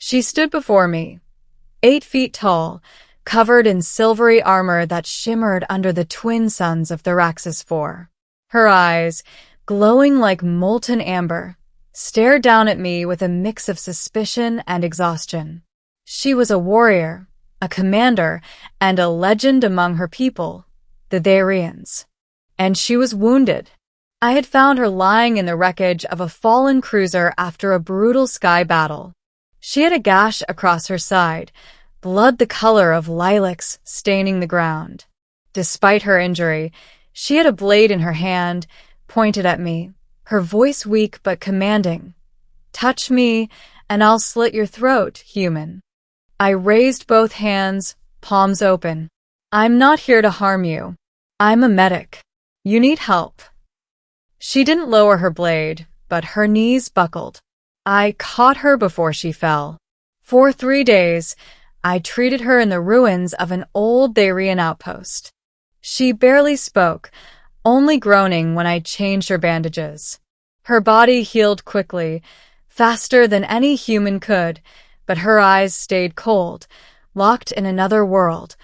She stood before me, 8 feet tall, covered in silvery armor that shimmered under the twin suns of Thae'rian 4. Her eyes, glowing like molten amber, stared down at me with a mix of suspicion and exhaustion. She was a warrior, a commander, and a legend among her people, the Thae'rians. And she was wounded. I had found her lying in the wreckage of a fallen cruiser after a brutal sky battle. She had a gash across her side, blood the color of lilacs staining the ground. Despite her injury, she had a blade in her hand, pointed at me, her voice weak but commanding. "Touch me, and I'll slit your throat, human." I raised both hands, palms open. "I'm not here to harm you. I'm a medic. You need help." She didn't lower her blade, but her knees buckled. I caught her before she fell. For 3 days, I treated her in the ruins of an old Thae'rian outpost. She barely spoke, only groaning when I changed her bandages. Her body healed quickly, faster than any human could, but her eyes stayed cold, locked in another world,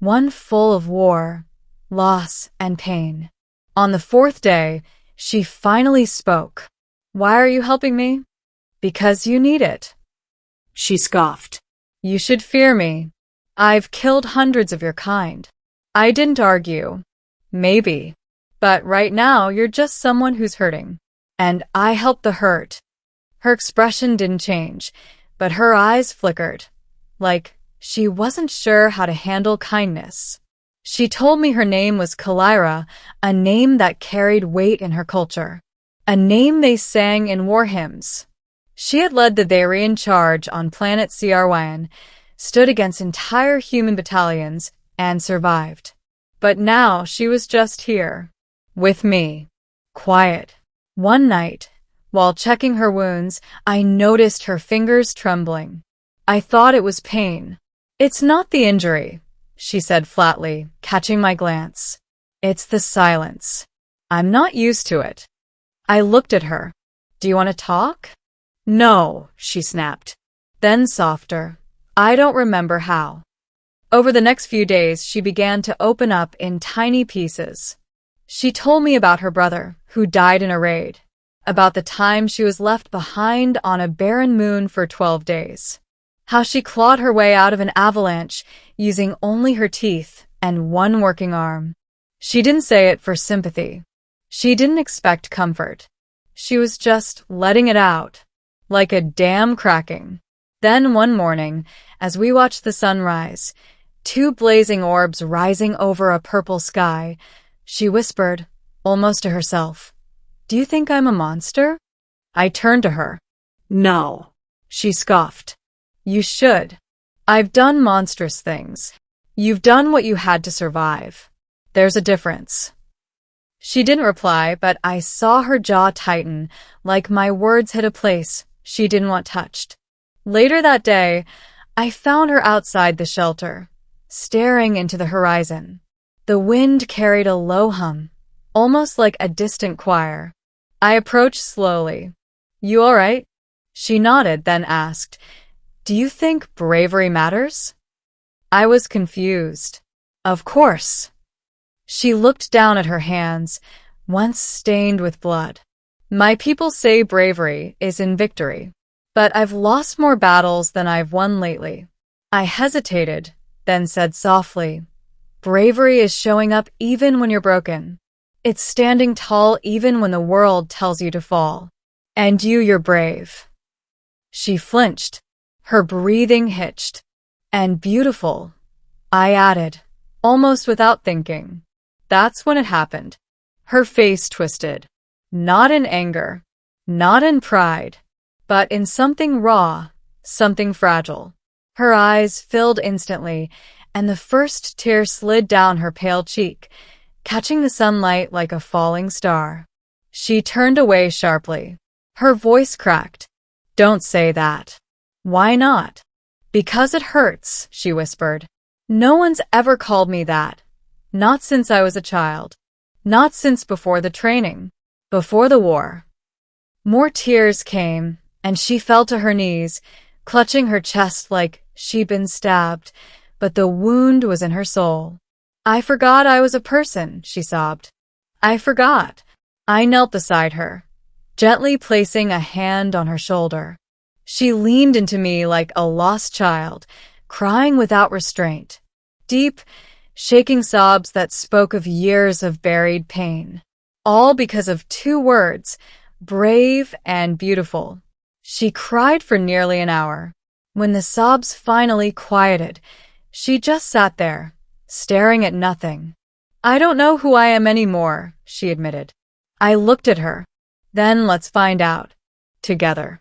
one full of war, loss, and pain. On the 4th day, she finally spoke. "Why are you helping me?" "Because you need it." She scoffed. "You should fear me. I've killed hundreds of your kind." I didn't argue. "Maybe. But right now, you're just someone who's hurting. And I help the hurt." Her expression didn't change, but her eyes flickered, like she wasn't sure how to handle kindness. She told me her name was Kalyra, a name that carried weight in her culture, a name they sang in war hymns. She had led the Thae'rian charge on planet Thae'rian, stood against entire human battalions, and survived. But now she was just here, with me, quiet. One night, while checking her wounds, I noticed her fingers trembling. I thought it was pain. "It's not the injury," she said flatly, catching my glance. "It's the silence. I'm not used to it." I looked at her. "Do you want to talk?" "No," she snapped. Then softer. "I don't remember how." Over the next few days, she began to open up in tiny pieces. She told me about her brother, who died in a raid, about the time she was left behind on a barren moon for 12 days, how she clawed her way out of an avalanche using only her teeth and one working arm. She didn't say it for sympathy. She didn't expect comfort. She was just letting it out, like a dam cracking. Then one morning, as we watched the sun rise, 2 blazing orbs rising over a purple sky, she whispered, almost to herself, "Do you think I'm a monster?" I turned to her. "No." She scoffed. "You should. I've done monstrous things. You've done what you had to survive. There's a difference." She didn't reply, but I saw her jaw tighten, like my words hit a place she didn't want touched. Later that day, I found her outside the shelter, staring into the horizon. The wind carried a low hum, almost like a distant choir. I approached slowly. "You all right?" She nodded, then asked, "Do you think bravery matters?" I was confused. "Of course." She looked down at her hands, once stained with blood. "My people say bravery is in victory, but I've lost more battles than I've won lately." I hesitated, then said softly, "Bravery is showing up even when you're broken. It's standing tall even when the world tells you to fall. And you're brave." She flinched. Her breathing hitched. "And beautiful," I added, almost without thinking. That's when it happened. Her face twisted. Not in anger, not in pride, but in something raw, something fragile. Her eyes filled instantly, and the first tear slid down her pale cheek, catching the sunlight like a falling star. She turned away sharply. Her voice cracked. "Don't say that." "Why not?" "Because it hurts," she whispered. "No one's ever called me that. Not since I was a child. Not since before the training. Before the war." More tears came, and she fell to her knees, clutching her chest like she'd been stabbed, but the wound was in her soul. "I forgot I was a person," she sobbed. "I forgot." I knelt beside her, gently placing a hand on her shoulder. She leaned into me like a lost child, crying without restraint. Deep, shaking sobs that spoke of years of buried pain. All because of 2 words, brave and beautiful. She cried for nearly an hour. When the sobs finally quieted, she just sat there, staring at nothing. "I don't know who I am anymore," she admitted. I looked at her. "Then let's find out. Together."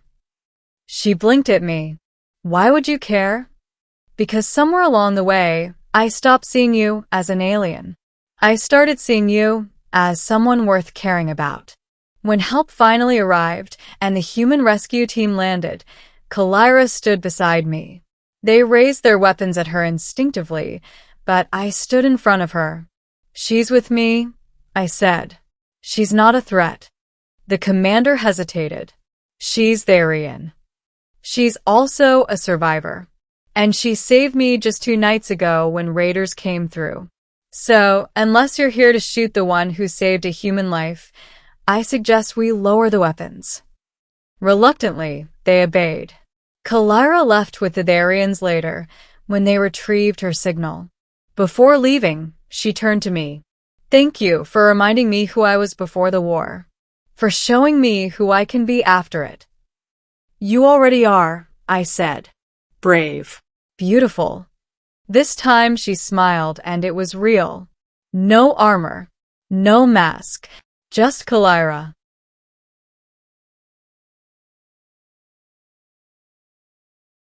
She blinked at me. "Why would you care?" "Because somewhere along the way, I stopped seeing you as an alien. I started seeing you as someone worth caring about." When help finally arrived and the human rescue team landed, Kalyra stood beside me. They raised their weapons at her instinctively, but I stood in front of her. "She's with me," I said. "She's not a threat." The commander hesitated. "She's Thae'rian. She's also a survivor. And she saved me just 2 nights ago when raiders came through. So, unless you're here to shoot the one who saved a human life, I suggest we lower the weapons." Reluctantly, they obeyed. Kalyra left with the Thae'rians later, when they retrieved her signal. Before leaving, she turned to me. "Thank you for reminding me who I was before the war. For showing me who I can be after it." "You already are," I said. "Brave. Beautiful." This time she smiled, and it was real. No armor, no mask, just Kalyra.